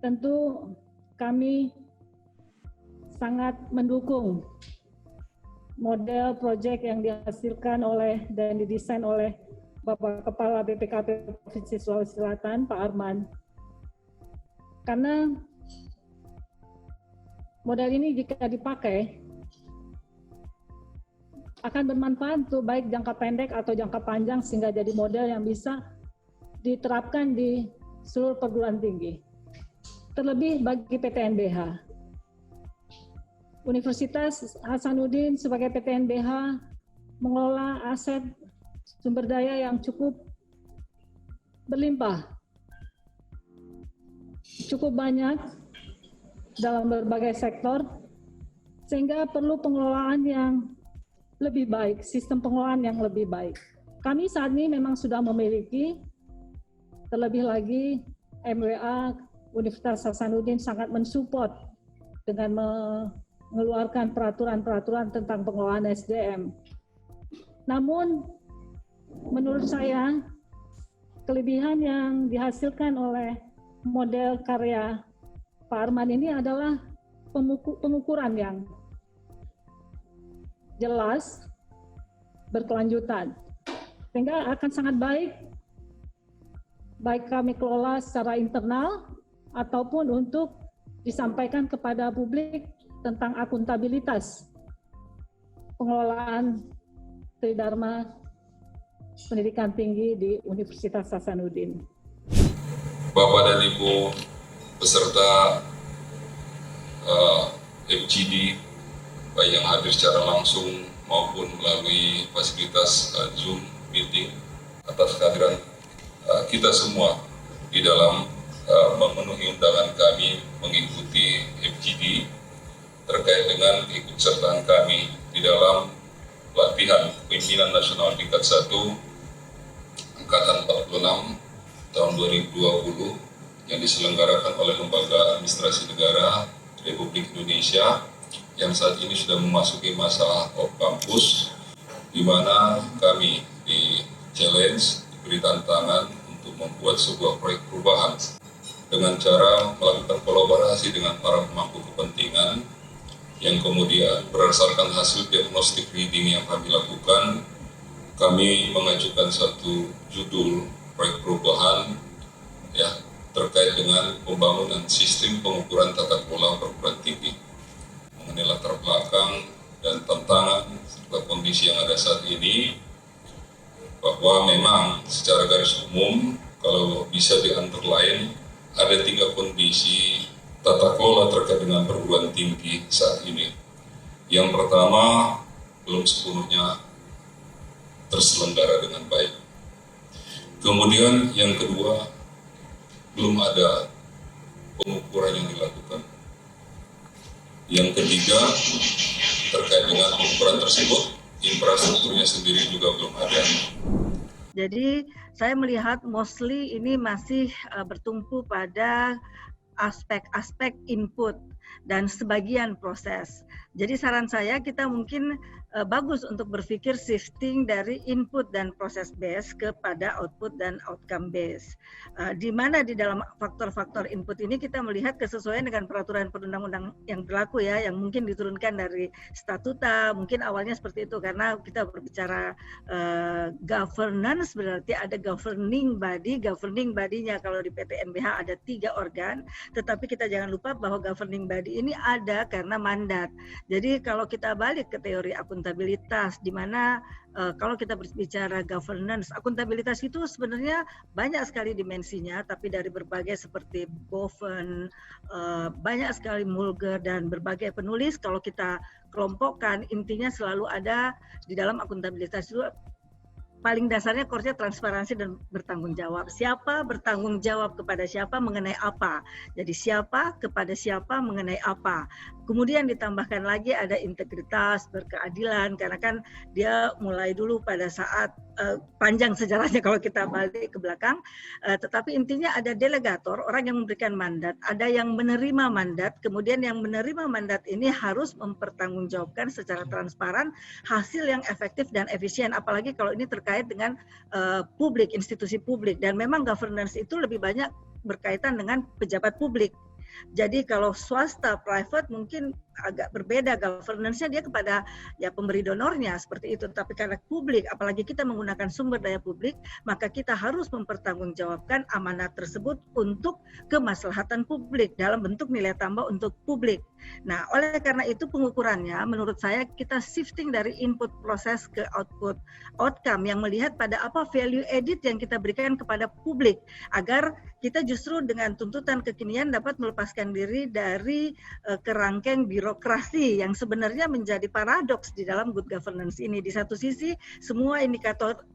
tentu kami sangat mendukung model proyek yang dihasilkan oleh dan didesain oleh Bapak Kepala BPKP Provinsi Sulawesi Selatan, Pak Arman. Karena model ini jika dipakai akan bermanfaat untuk baik jangka pendek atau jangka panjang sehingga jadi model yang bisa diterapkan di seluruh perguruan tinggi. Terlebih bagi PTNBH. Universitas Hasanuddin sebagai PTNBH mengelola aset sumber daya yang cukup berlimpah, cukup banyak dalam berbagai sektor, sehingga perlu pengelolaan yang lebih baik, sistem pengelolaan yang lebih baik. Kami saat ini memang sudah memiliki, terlebih lagi MWA Universitas Hasanuddin sangat mensupport dengan mengeluarkan peraturan-peraturan tentang pengelolaan SDM. Namun, menurut saya, kelebihan yang dihasilkan oleh model karya Pak Arman ini adalah pengukuran yang jelas, berkelanjutan. Sehingga akan sangat baik kami kelola secara internal ataupun untuk disampaikan kepada publik tentang akuntabilitas pengelolaan Tridharma Pendidikan Tinggi di Universitas Hasanuddin. Bapak dan Ibu peserta FGD, baik yang hadir secara langsung maupun melalui fasilitas Zoom meeting, atas kehadiran kita semua di dalam memenuhi undangan kami mengikuti FGD terkait dengan keikutsertaan kami di dalam pelatihan Kepemimpinan Nasional tingkat 1 Angkatan 46 tahun 2020 yang diselenggarakan oleh Lembaga Administrasi Negara Republik Indonesia yang saat ini sudah memasuki masa off kampus, di mana kami di challenge, diberi tantangan untuk membuat sebuah proyek perubahan dengan cara melakukan kolaborasi dengan para pemangku kepentingan yang kemudian berdasarkan hasil diagnostik reading yang kami lakukan, kami mengajukan satu judul proyek perubahan ya terkait dengan pembangunan sistem pengukuran tata kelola perguruan tinggi mengenai latar belakang dan tantangan serta kondisi yang ada saat ini, bahwa memang secara garis umum kalau bisa di-underline ada 3 kondisi tata kelola terkait dengan perguruan tinggi saat ini. Yang pertama, belum sepenuhnya terselenggara dengan baik. Kemudian yang kedua, belum ada pengukuran yang dilakukan. Yang ketiga, terkait dengan pengukuran tersebut, infrastrukturnya sendiri juga belum ada. Jadi saya melihat mostly ini masih bertumpu pada aspek-aspek input dan sebagian proses. Jadi saran saya kita mungkin bagus untuk berpikir shifting dari input dan proses base kepada output dan outcome base. Di mana di dalam faktor-faktor input ini kita melihat kesesuaian dengan peraturan perundang-undang yang berlaku ya, yang mungkin diturunkan dari statuta, mungkin awalnya seperti itu karena kita berbicara governance berarti ada governing body-nya kalau di PTNBH ada 3 organ, tetapi kita jangan lupa bahwa governing body ini ada karena mandat. Jadi kalau kita balik ke teori akuntabilitas, di mana kalau kita berbicara governance, akuntabilitas itu sebenarnya banyak sekali dimensinya, tapi dari berbagai seperti Boven, banyak sekali Mulger dan berbagai penulis, kalau kita kelompokkan intinya selalu ada di dalam akuntabilitas itu. Paling dasarnya core-nya transparansi dan bertanggung jawab. Siapa bertanggung jawab kepada siapa mengenai apa. Jadi siapa kepada siapa mengenai apa. Kemudian ditambahkan lagi ada integritas, berkeadilan, karena kan dia mulai dulu pada saat panjang sejarahnya kalau kita balik ke belakang. Tetapi intinya ada delegator, orang yang memberikan mandat, ada yang menerima mandat, kemudian yang menerima mandat ini harus mempertanggungjawabkan secara transparan hasil yang efektif dan efisien, apalagi kalau ini terkait dengan publik, institusi publik, dan memang governance itu lebih banyak berkaitan dengan pejabat publik. Jadi kalau swasta, private mungkin agak berbeda governance-nya, dia kepada ya pemberi donornya seperti itu. Tapi karena publik, apalagi kita menggunakan sumber daya publik, maka kita harus mempertanggungjawabkan amanat tersebut untuk kemaslahatan publik dalam bentuk nilai tambah untuk publik. Nah, oleh karena itu pengukurannya menurut saya kita shifting dari input proses ke output outcome yang melihat pada apa value added yang kita berikan kepada publik agar kita justru dengan tuntutan kekinian dapat melepaskan diri dari kerangkeng birokrasi yang sebenarnya menjadi paradoks di dalam good governance ini. Di satu sisi semua indikator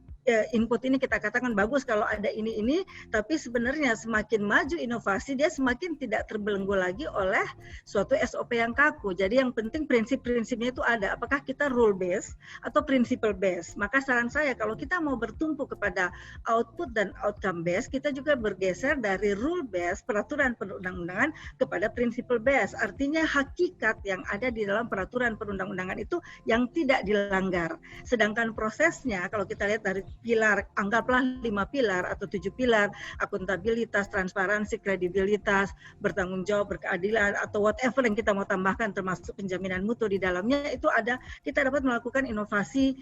input ini kita katakan bagus kalau ada ini, tapi sebenarnya semakin maju inovasi dia semakin tidak terbelenggu lagi oleh suatu SOP yang kaku. Jadi yang penting prinsip-prinsipnya itu ada. Apakah kita rule based atau principle based? Maka saran saya kalau kita mau bertumpu kepada output dan outcome based, kita juga bergeser dari rule based peraturan perundang-undangan kepada principle based. Artinya hakikat yang ada di dalam peraturan perundang-undangan itu yang tidak dilanggar. Sedangkan prosesnya kalau kita lihat dari pilar, anggaplah 5 pilar atau 7 pilar, akuntabilitas, transparansi, kredibilitas, bertanggung jawab, berkeadilan, atau whatever yang kita mau tambahkan termasuk penjaminan mutu di dalamnya, itu ada, kita dapat melakukan inovasi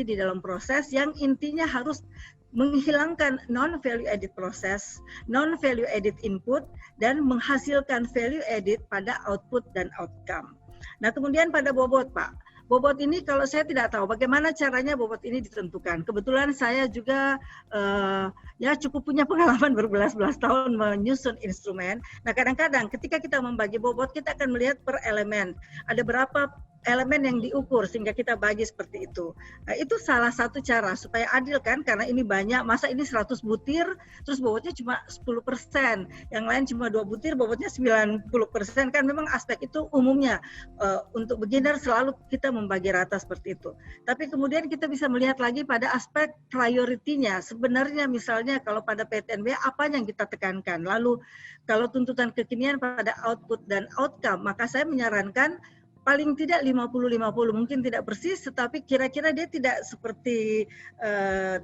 di dalam proses yang intinya harus menghilangkan non-value added proses, non-value added input, dan menghasilkan value added pada output dan outcome. Nah, kemudian pada bobot, Pak. Bobot ini kalau saya tidak tahu bagaimana caranya bobot ini ditentukan. Kebetulan saya juga ya cukup punya pengalaman berbelas-belas tahun menyusun instrumen. Nah, kadang-kadang ketika kita membagi bobot, kita akan melihat per elemen. Ada berapa elemen yang diukur sehingga kita bagi seperti itu. Nah, itu salah satu cara supaya adil kan, karena ini banyak, masa ini 100 butir terus bobotnya cuma 10%, yang lain cuma 2 butir bobotnya 90%, kan memang aspek itu umumnya untuk beginner selalu kita membagi rata seperti itu. Tapi kemudian kita bisa melihat lagi pada aspek prioritinya. Sebenarnya misalnya kalau pada PTNB apa yang kita tekankan, lalu kalau tuntutan kekinian pada output dan outcome, maka saya menyarankan paling tidak 50-50, mungkin tidak persis, tetapi kira-kira dia tidak seperti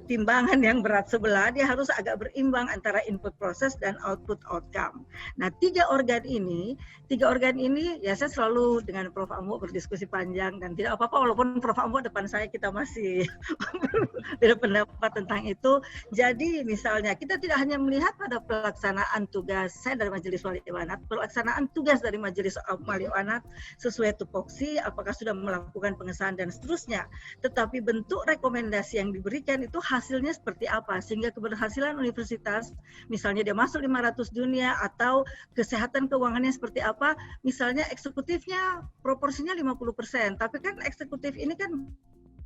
timbangan yang berat sebelah, dia harus agak berimbang antara input proses dan output outcome. Nah, tiga organ ini ya saya selalu dengan Prof. Ambo berdiskusi panjang dan tidak apa-apa walaupun Prof. Ambo depan saya kita masih beda pendapat tentang itu. Jadi misalnya kita tidak hanya melihat pada pelaksanaan tugas, saya dari Majelis Wali Amanat, pelaksanaan tugas dari Majelis Wali Amanat sesuai tupoksi, apakah sudah melakukan pengesahan dan seterusnya. Tetapi bentuk rekomendasi yang diberikan itu hasilnya seperti apa, sehingga keberhasilan universitas, misalnya dia masuk 500 dunia atau kesehatan keuangannya seperti apa, misalnya eksekutifnya proporsinya 50%, tapi kan eksekutif ini kan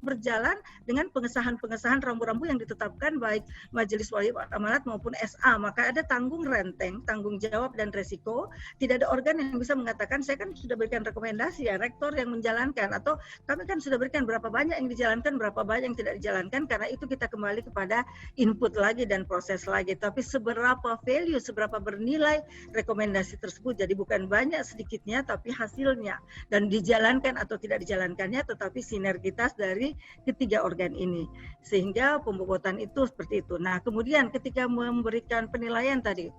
berjalan dengan pengesahan-pengesahan rambu-rambu yang ditetapkan baik Majelis Wali Amanat maupun SA, maka ada tanggung renteng, tanggung jawab dan resiko. Tidak ada organ yang bisa mengatakan saya kan sudah berikan rekomendasi ya, rektor yang menjalankan, atau kami kan sudah berikan berapa banyak yang dijalankan, berapa banyak yang tidak dijalankan, karena itu kita kembali kepada input lagi dan proses lagi. Tapi seberapa value, seberapa bernilai rekomendasi tersebut, jadi bukan banyak sedikitnya tapi hasilnya, dan dijalankan atau tidak dijalankannya, tetapi sinergitas dari ketiga organ ini, sehingga pembobotan itu seperti itu. Nah, kemudian ketika memberikan penilaian tadi,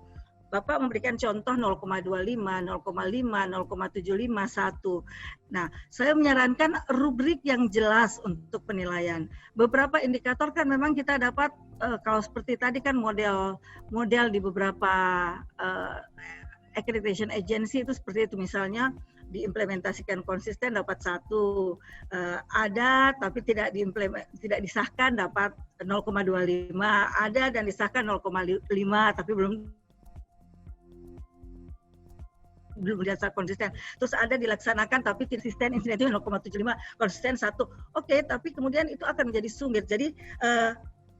Bapak memberikan contoh 0,25, 0,5, 0,75, 1. Nah, saya menyarankan rubrik yang jelas untuk penilaian. Beberapa indikator kan memang kita dapat, kalau seperti tadi kan model di beberapa accreditation agency itu seperti itu, misalnya diimplementasikan konsisten dapat 1, ada tapi tidak disahkan dapat 0,25, ada dan disahkan 0,5 tapi belum dirasa konsisten. Terus ada dilaksanakan tapi konsisten insentif 0,75, konsisten 1. Oke, tapi kemudian itu akan menjadi sumir. Jadi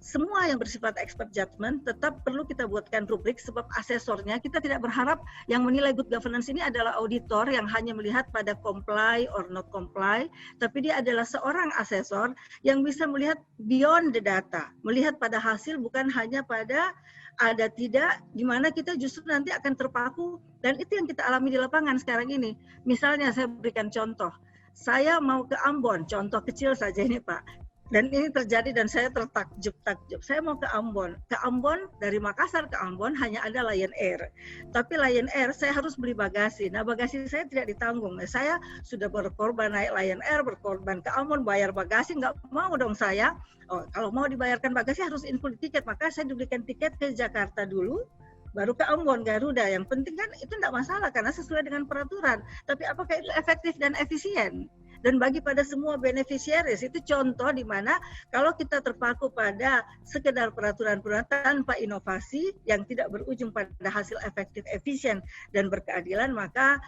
semua yang bersifat expert judgment tetap perlu kita buatkan rubrik, sebab asesornya kita tidak berharap yang menilai good governance ini adalah auditor yang hanya melihat pada comply or not comply, tapi dia adalah seorang asesor yang bisa melihat beyond the data, melihat pada hasil bukan hanya pada ada tidak, di mana kita justru nanti akan terpaku, dan itu yang kita alami di lapangan sekarang ini. Misalnya saya berikan contoh, saya mau ke Ambon, contoh kecil saja ini Pak. Dan ini terjadi dan saya tertakjub. Saya mau ke Ambon. Ke Ambon, dari Makassar ke Ambon hanya ada Lion Air. Tapi Lion Air saya harus beli bagasi. Nah, bagasi saya tidak ditanggung. Saya sudah berkorban naik Lion Air, berkorban ke Ambon, bayar bagasi, nggak mau dong saya. Oh, kalau mau dibayarkan bagasi harus include tiket. Maka saya dibelikan tiket ke Jakarta dulu, baru ke Ambon Garuda. Yang penting kan itu tidak masalah karena sesuai dengan peraturan. Tapi apakah itu efektif dan efisien? Dan bagi pada semua beneficiaries itu contoh di mana kalau kita terpaku pada sekedar peraturan-peraturan tanpa inovasi yang tidak berujung pada hasil efektif, efisien dan berkeadilan, maka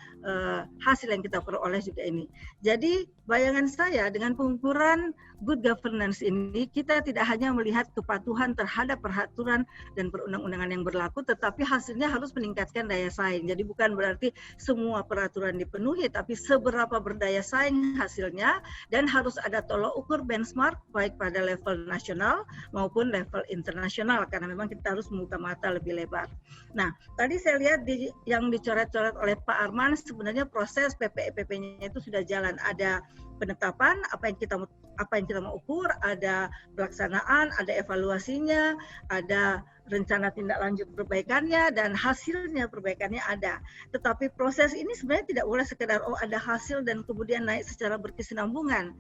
hasil yang kita peroleh juga ini. Jadi bayangan saya dengan pengukuran good governance ini, kita tidak hanya melihat kepatuhan terhadap peraturan dan perundang-undangan yang berlaku, tetapi hasilnya harus meningkatkan daya saing. Jadi bukan berarti semua peraturan dipenuhi, tapi seberapa berdaya saing hasilnya, dan harus ada tolok ukur benchmark baik pada level nasional maupun level internasional, karena memang kita harus membuka mata lebih lebar. Nah, tadi saya lihat yang dicoret-coret oleh Pak Arman, sebenarnya proses PPEPP-nya itu sudah jalan. Ada penetapan apa yang kita mau ukur, ada pelaksanaan, ada evaluasinya, ada rencana tindak lanjut perbaikannya, dan hasilnya perbaikannya ada. Tetapi proses ini sebenarnya tidak boleh sekedar ada hasil dan kemudian naik secara berkesinambungan.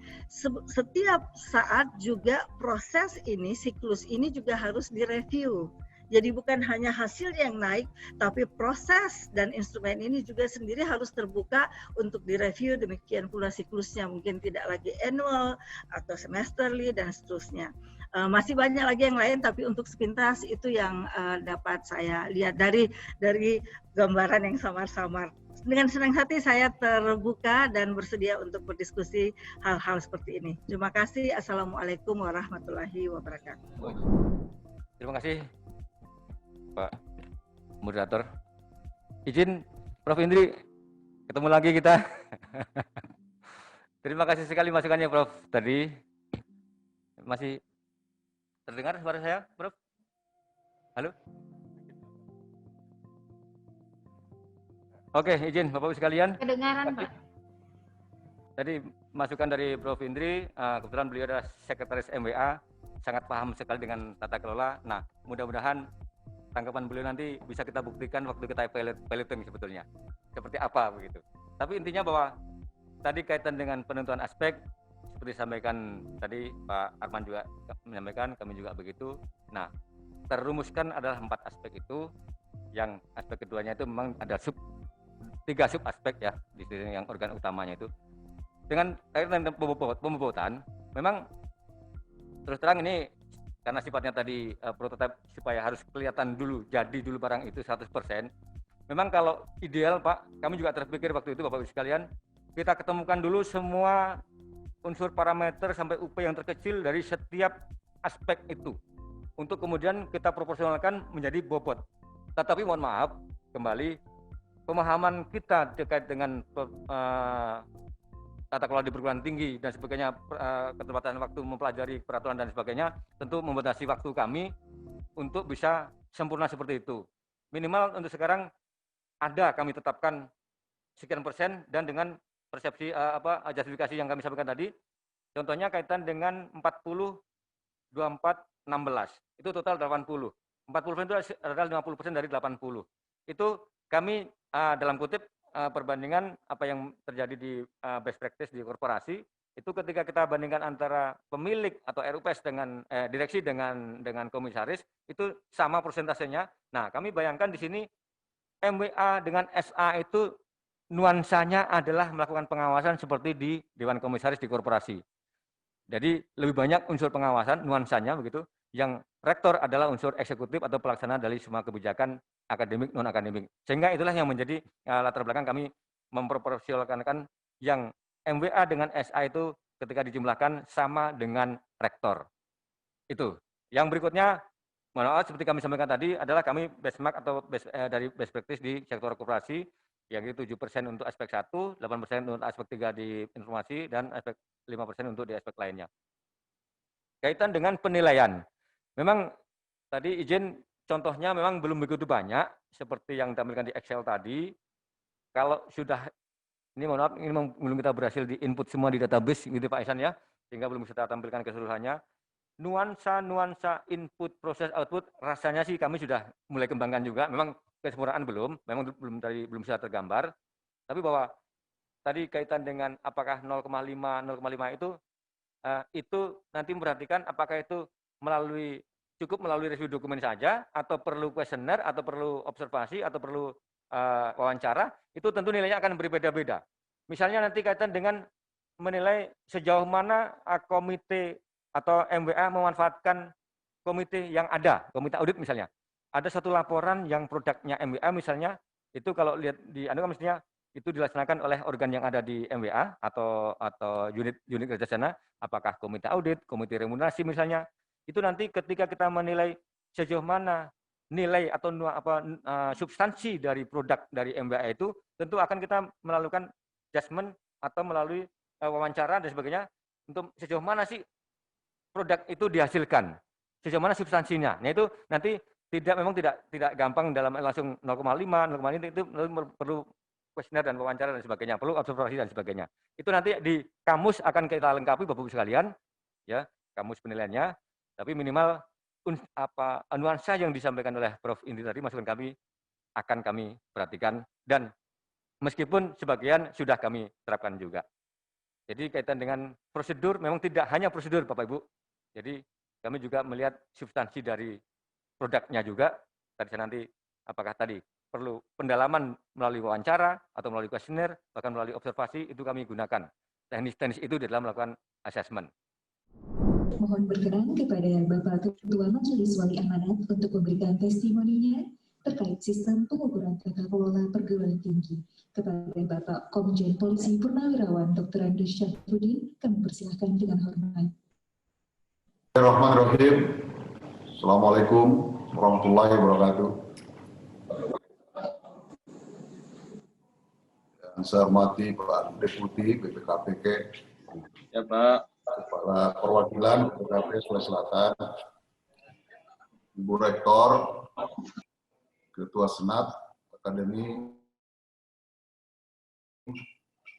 Setiap saat juga proses ini, siklus ini juga harus direview. Jadi bukan hanya hasil yang naik, tapi proses dan instrumen ini juga sendiri harus terbuka untuk direview, demikian pula siklusnya. Mungkin tidak lagi annual atau semesterly dan seterusnya. Masih banyak lagi yang lain, tapi untuk sepintas itu yang dapat saya lihat dari gambaran yang samar-samar. Dengan senang hati saya terbuka dan bersedia untuk berdiskusi hal-hal seperti ini. Terima kasih. Assalamualaikum warahmatullahi wabarakatuh. Terima kasih Pak Moderator. Izin Prof. Indri, ketemu lagi kita. Terima kasih sekali masukannya Prof. Tadi. Masih terdengar suara saya, Prof? Halo? Oke, izin Bapak-Ibu sekalian. Kedengaran, Pak. Tadi masukan dari Prof. Indri, kebetulan beliau adalah Sekretaris MWA, sangat paham sekali dengan tata kelola. Nah, mudah-mudahan tanggapan beliau nanti bisa kita buktikan waktu kita piloting sebetulnya seperti apa begitu. Tapi intinya bahwa tadi kaitan dengan penentuan aspek seperti disampaikan tadi Pak Arman juga menyampaikan, kami juga begitu. Nah, terumuskan adalah 4 aspek itu. Yang aspek keduanya itu memang ada 3 sub aspek ya di sini, yang organ utamanya itu. Dengan kaitan dengan pembobotan, memang terus terang ini karena sifatnya tadi prototipe supaya harus kelihatan dulu, jadi dulu barang itu 100%. Memang kalau ideal Pak, kami juga terpikir waktu itu Bapak-Ibu sekalian, kita ketemukan dulu semua unsur parameter sampai UP yang terkecil dari setiap aspek itu. Untuk kemudian kita proporsionalkan menjadi bobot. Tetapi mohon maaf, kembali pemahaman kita terkait dengan tata kelola di perguruan tinggi dan sebagainya, keterbatasan waktu mempelajari peraturan dan sebagainya, tentu membatasi waktu kami untuk bisa sempurna seperti itu. Minimal untuk sekarang ada kami tetapkan sekian persen, dan dengan persepsi justifikasi yang kami sampaikan tadi, contohnya kaitan dengan 40, 24, 16, itu total 80. 40% itu adalah 50% dari 80. Itu kami dalam kutip perbandingan apa yang terjadi di best practice di korporasi, itu ketika kita bandingkan antara pemilik atau RUPS dengan direksi dengan komisaris, itu sama persentasenya. Nah, kami bayangkan di sini MWA dengan SA itu nuansanya adalah melakukan pengawasan seperti di Dewan Komisaris di korporasi. Jadi lebih banyak unsur pengawasan nuansanya begitu. Yang rektor adalah unsur eksekutif atau pelaksana dari semua kebijakan akademik non akademik. Sehingga itulah yang menjadi latar belakang kami memproporsionalkan yang MWA dengan SA itu ketika dijumlahkan sama dengan rektor. Itu. Yang berikutnya, mohon maaf seperti kami sampaikan tadi adalah kami benchmark atau dari best practice di sektor koperasi, yang itu 7% untuk aspek 1, 8% untuk aspek 3 di informasi, dan aspek 5% untuk di aspek lainnya. Kaitan dengan penilaian. Memang tadi izin contohnya memang belum begitu banyak seperti yang ditampilkan di Excel tadi. Kalau sudah, ini mohon maaf, ini belum kita berhasil di input semua di database gitu Pak Ihsan ya. sehingga belum bisa kita tampilkan keseluruhannya. Nuansa input, proses, output, rasanya sih kami sudah mulai kembangkan juga. Memang kesempurnaan memang belum bisa tergambar. Tapi bahwa tadi kaitan dengan apakah 0,5 itu nanti memperhatikan apakah itu cukup melalui review dokumen saja, atau perlu kuesioner, atau perlu observasi, atau perlu wawancara, itu tentu nilainya akan berbeda-beda. Misalnya nanti kaitan dengan menilai sejauh mana komite atau MWA memanfaatkan komite yang ada, komite audit misalnya. Ada satu laporan yang produknya MWA misalnya, itu kalau lihat di mestinya itu dilaksanakan oleh organ yang ada di MWA atau unit kerja sana, apakah komite audit, komite remunerasi misalnya. Itu nanti ketika kita menilai sejauh mana nilai atau substansi dari produk dari MWA itu, tentu akan kita melakukan adjustment atau melalui wawancara dan sebagainya untuk sejauh mana sih produk itu dihasilkan, sejauh mana substansinya. Nah itu nanti memang tidak gampang dalam langsung 0,5, 0,5 itu perlu kuesioner dan wawancara dan sebagainya, perlu observasi dan sebagainya. Itu nanti di kamus akan kita lengkapi Bapak Ibu sekalian, ya kamus penilaiannya. Tapi minimal nuansa yang disampaikan oleh Prof. Indri tadi, masukan kami akan kami perhatikan, dan meskipun sebagian sudah kami terapkan juga. Jadi kaitan dengan prosedur, memang tidak hanya prosedur Bapak Ibu. Jadi kami juga melihat substansi dari produknya juga. Nanti apakah tadi perlu pendalaman melalui wawancara atau melalui kuesioner, bahkan melalui observasi, itu kami gunakan. Teknis-teknis itu di dalam melakukan assessment. Mohon berkenan kepada Bapak Ketua Majelis Wali Amanat untuk memberikan testimoninya terkait sistem pengukuran tata kelola perguruan tinggi. Kepada Bapak Komjen Polisi Purnawirawan Dr. Andreas Syafruddin, kami persilahkan dengan hormat. Bismillahirrahmanirrahim. Assalamualaikum warahmatullahi wabarakatuh. Yang saya hormati Pak Deputi BPKPK, ya Pak, Kepala Perwakilan BPKP Sulawesi Selatan, Ibu Rektor, Ketua Senat Akademi,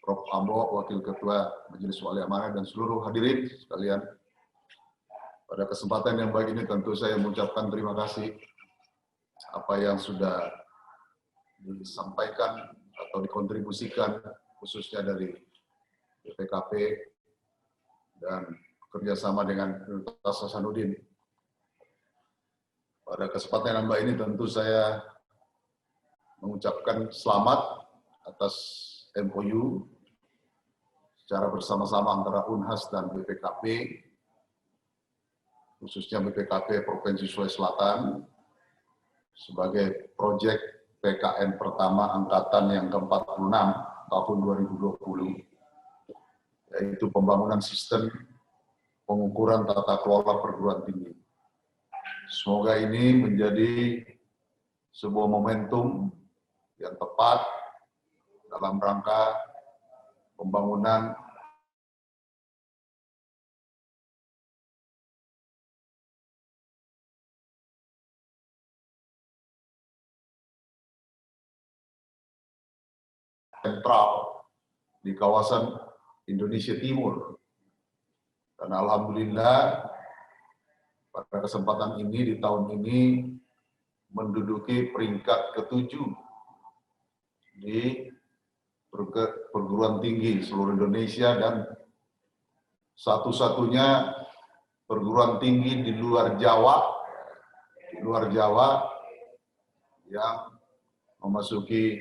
Prof. Ambo, Wakil Ketua Majelis Wali Amanat, dan seluruh hadirin sekalian. Pada kesempatan yang baik ini tentu saya mengucapkan terima kasih apa yang sudah disampaikan atau dikontribusikan khususnya dari BPKP dan kerjasama dengan Universitas Hasanuddin. Pada kesempatan yang baik ini tentu saya mengucapkan selamat atas MOU secara bersama-sama antara Unhas dan BPKP, khususnya BPKP Provinsi Sulawesi Selatan, sebagai proyek PKN pertama angkatan yang ke-46 tahun 2020, yaitu pembangunan sistem pengukuran tata kelola perguruan tinggi. Semoga ini menjadi sebuah momentum yang tepat dalam rangka pembangunan sentral di kawasan Indonesia Timur. Dan alhamdulillah pada kesempatan ini, di tahun ini, menduduki peringkat ke-7 di perguruan tinggi seluruh Indonesia, dan satu-satunya perguruan tinggi di luar Jawa yang memasuki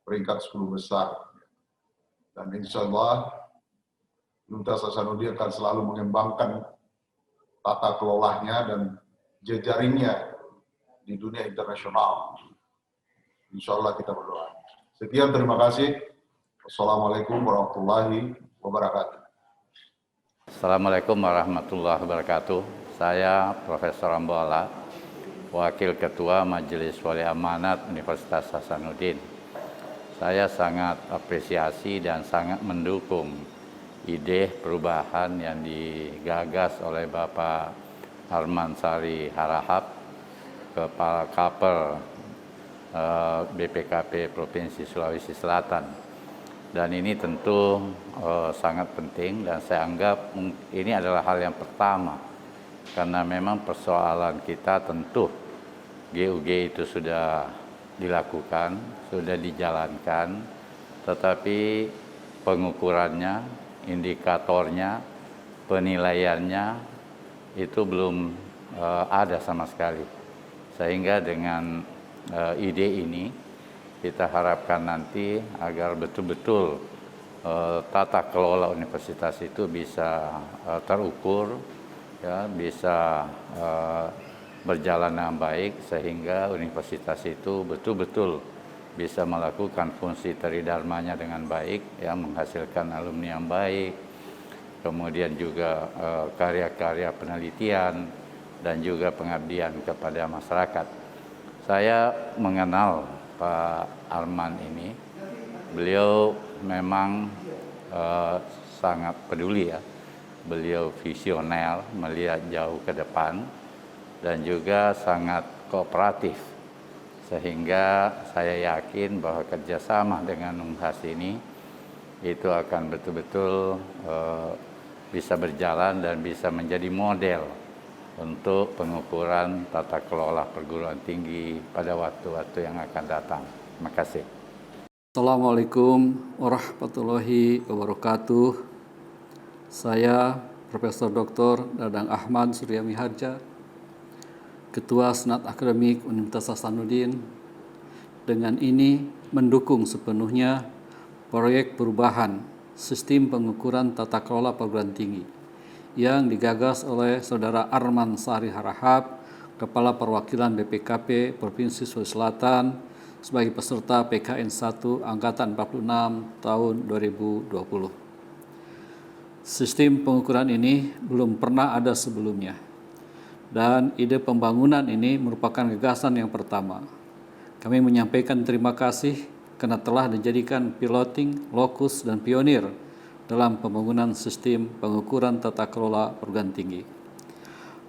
peringkat 10 besar. Dan insya Allah Universitas Hasanuddin akan selalu mengembangkan tata kelolanya dan jejaringnya di dunia internasional. Insya Allah kita berdoa. Sekian, terima kasih. Wassalamualaikum warahmatullahi wabarakatuh. Assalamualaikum warahmatullahi wabarakatuh. Saya Profesor Amboala, Wakil Ketua Majelis Wali Amanat Universitas Hasanuddin. Saya sangat apresiasi dan sangat mendukung ide perubahan yang digagas oleh Bapak Armansari Harahap, Kepala Kapel BPKP Provinsi Sulawesi Selatan, Dan ini tentu sangat penting dan saya anggap ini adalah hal yang pertama. Karena memang persoalan kita tentu GUG itu sudah dilakukan, sudah dijalankan, tetapi pengukurannya, indikatornya, penilaiannya itu belum ada sama sekali. Sehingga dengan ide ini kita harapkan nanti agar betul-betul tata kelola universitas itu bisa terukur, ya, bisa berjalan dengan baik sehingga universitas itu betul-betul bisa melakukan fungsi tridharmanya dengan baik, ya, menghasilkan alumni yang baik, kemudian juga karya-karya penelitian dan juga pengabdian kepada masyarakat. Saya mengenal Pak Arman ini, beliau memang sangat peduli, ya. Beliau visioner, melihat jauh ke depan, dan juga sangat kooperatif. Sehingga saya yakin bahwa kerjasama dengan Unhas ini itu akan betul-betul bisa berjalan dan bisa menjadi model untuk pengukuran tata kelola perguruan tinggi pada waktu-waktu yang akan datang. Terima kasih. Assalamualaikum warahmatullahi wabarakatuh. Saya Profesor Dr. Dadang Ahmad Surya Miharja, Ketua Senat Akademik Universitas Hasanuddin, dengan ini mendukung sepenuhnya proyek perubahan sistem pengukuran tata kelola perguruan tinggi yang digagas oleh Saudara Arman Sahri Harahap, Kepala Perwakilan BPKP Provinsi Sulawesi Selatan, sebagai peserta PKN 1 Angkatan 46 tahun 2020. Sistem pengukuran ini belum pernah ada sebelumnya, dan ide pembangunan ini merupakan gagasan yang pertama. Kami menyampaikan terima kasih karena telah dijadikan piloting, lokus, dan pionir dalam pembangunan sistem pengukuran tata kelola perguruan tinggi.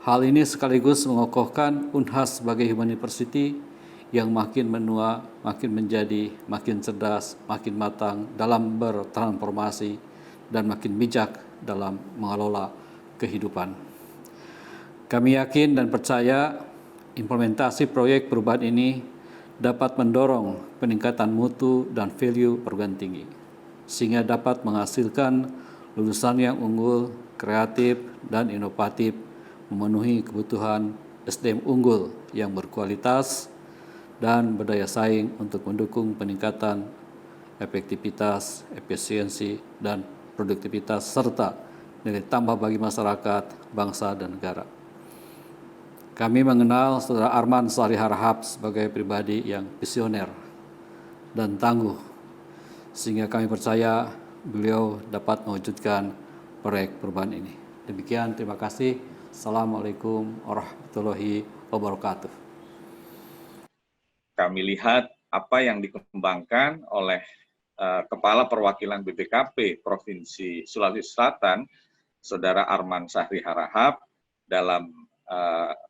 Hal ini sekaligus mengokohkan Unhas sebagai human university yang makin menua, makin menjadi, makin cerdas, makin matang dalam bertransformasi, dan makin bijak dalam mengelola kehidupan. Kami yakin dan percaya implementasi proyek perubahan ini dapat mendorong peningkatan mutu dan value perguruan tinggi, sehingga dapat menghasilkan lulusan yang unggul, kreatif, dan inovatif, memenuhi kebutuhan SDM unggul yang berkualitas dan berdaya saing untuk mendukung peningkatan efektivitas, efisiensi, dan produktivitas, serta nilai tambah bagi masyarakat, bangsa, dan negara. Kami mengenal Saudara Arman Sahri Harahap sebagai pribadi yang visioner dan tangguh, sehingga kami percaya beliau dapat mewujudkan proyek perubahan ini. Demikian, terima kasih. Assalamualaikum warahmatullahi wabarakatuh. Kami lihat apa yang dikembangkan oleh Kepala Perwakilan BPKP Provinsi Sulawesi Selatan, Saudara Arman Sahri Harahap, dalam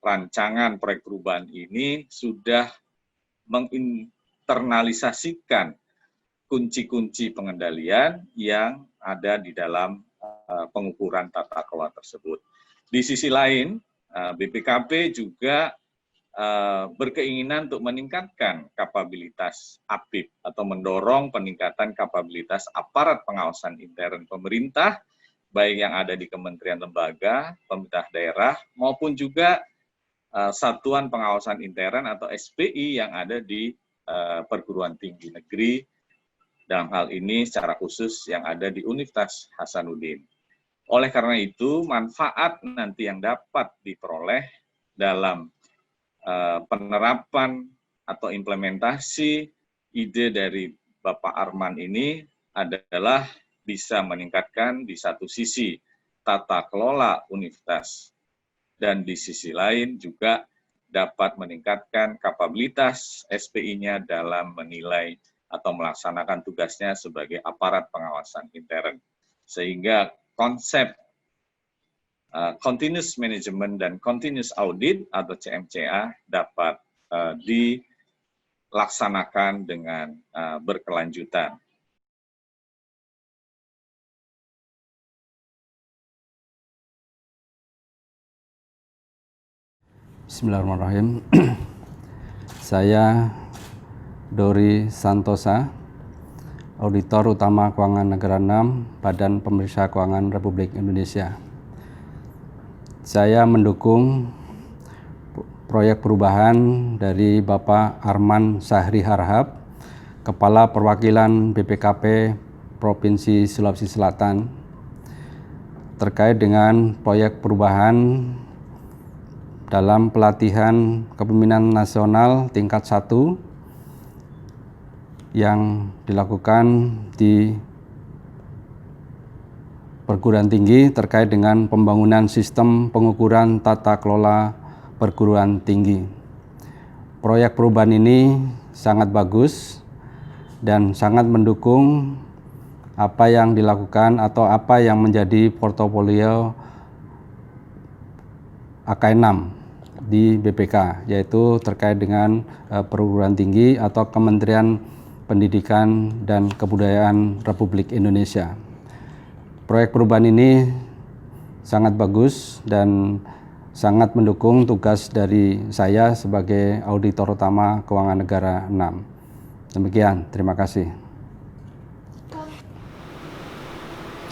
rancangan proyek perubahan ini sudah menginternalisasikan kunci-kunci pengendalian yang ada di dalam pengukuran tata kelola tersebut. Di sisi lain, BPKP juga berkeinginan untuk meningkatkan kapabilitas APIP atau mendorong peningkatan kapabilitas aparat pengawasan intern pemerintah, baik yang ada di kementerian lembaga, pemerintah daerah, maupun juga satuan pengawasan intern atau SPI yang ada di perguruan tinggi negeri, dalam hal ini secara khusus yang ada di Universitas Hasanuddin. Oleh karena itu, manfaat nanti yang dapat diperoleh dalam penerapan atau implementasi ide dari Bapak Arman ini adalah bisa meningkatkan di satu sisi tata kelola universitas, dan di sisi lain juga dapat meningkatkan kapabilitas SPI-nya dalam menilai atau melaksanakan tugasnya sebagai aparat pengawasan intern. Sehingga konsep continuous management dan continuous audit atau CMCA dapat dilaksanakan dengan berkelanjutan. Bismillahirrahmanirrahim. Saya Dori Santosa, Auditor Utama Keuangan Negara 6, Badan Pemeriksa Keuangan Republik Indonesia. Saya mendukung proyek perubahan dari Bapak Arman Sahri Harahap, Kepala Perwakilan BPKP Provinsi Sulawesi Selatan, terkait dengan proyek perubahan dalam pelatihan kepemimpinan nasional tingkat 1 yang dilakukan di perguruan tinggi terkait dengan pembangunan sistem pengukuran tata kelola perguruan tinggi. Proyek perubahan ini sangat bagus dan sangat mendukung apa yang dilakukan atau apa yang menjadi portofolio AK6 di BPK, yaitu terkait dengan perguruan tinggi atau Kementerian Pendidikan dan Kebudayaan Republik Indonesia. Proyek perubahan ini sangat bagus dan sangat mendukung tugas dari saya sebagai Auditor Utama Keuangan Negara 6. Demikian, terima kasih.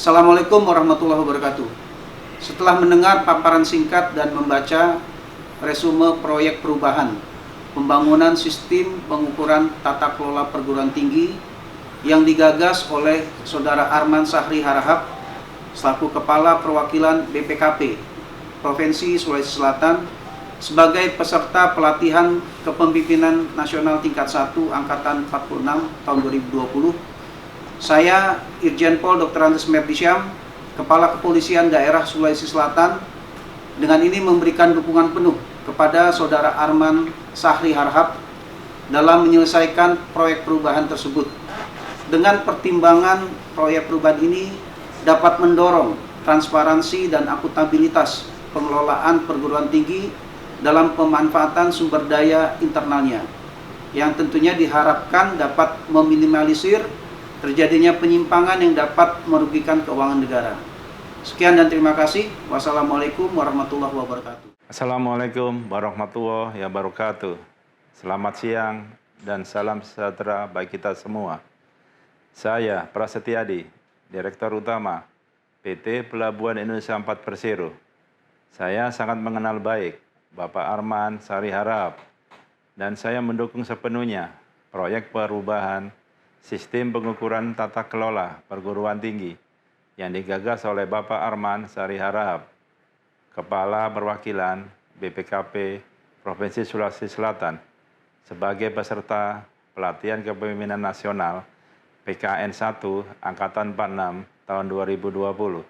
Assalamualaikum warahmatullahi wabarakatuh. Setelah mendengar paparan singkat dan membaca resume proyek perubahan pembangunan sistem pengukuran tata kelola perguruan tinggi yang digagas oleh Saudara Arman Sahri Harahap selaku Kepala Perwakilan BPKP Provinsi Sulawesi Selatan sebagai peserta pelatihan kepemimpinan nasional tingkat 1 angkatan 46 tahun 2020, saya Irjen Pol Dr. Andes Merdisyam, Kepala Kepolisian Daerah Sulawesi Selatan, dengan ini memberikan dukungan penuh kepada Saudara Arman Sahri Harahap dalam menyelesaikan proyek perubahan tersebut. Dengan pertimbangan proyek perubahan ini dapat mendorong transparansi dan akuntabilitas pengelolaan perguruan tinggi dalam pemanfaatan sumber daya internalnya, yang tentunya diharapkan dapat meminimalisir terjadinya penyimpangan yang dapat merugikan keuangan negara. Sekian dan terima kasih. Wassalamualaikum warahmatullahi wabarakatuh. Assalamualaikum warahmatullahi wabarakatuh. Selamat siang dan salam sejahtera bagi kita semua. Saya Prasetyadi, Direktur Utama PT Pelabuhan Indonesia 4 Persero. Saya sangat mengenal baik Bapak Arman Sahri Harahap dan saya mendukung sepenuhnya proyek perubahan sistem pengukuran tata kelola perguruan tinggi yang digagas oleh Bapak Arman Sahri Harahap, Kepala Perwakilan BPKP Provinsi Sulawesi Selatan, sebagai peserta pelatihan kepemimpinan nasional PKN 1 Angkatan 46 tahun 2020.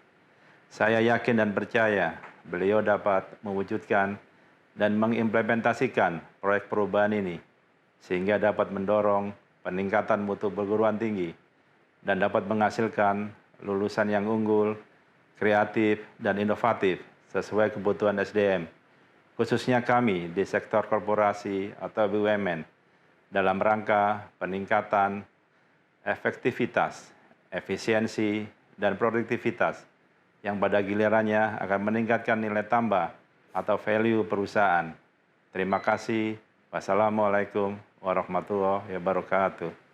Saya yakin dan percaya beliau dapat mewujudkan dan mengimplementasikan proyek perubahan ini, sehingga dapat mendorong peningkatan mutu perguruan tinggi dan dapat menghasilkan lulusan yang unggul, kreatif, dan inovatif sesuai kebutuhan SDM, khususnya kami di sektor korporasi atau BUMN, dalam rangka peningkatan efektivitas, efisiensi, dan produktivitas yang pada gilirannya akan meningkatkan nilai tambah atau value perusahaan. Terima kasih. Wassalamualaikum warahmatullahi wabarakatuh.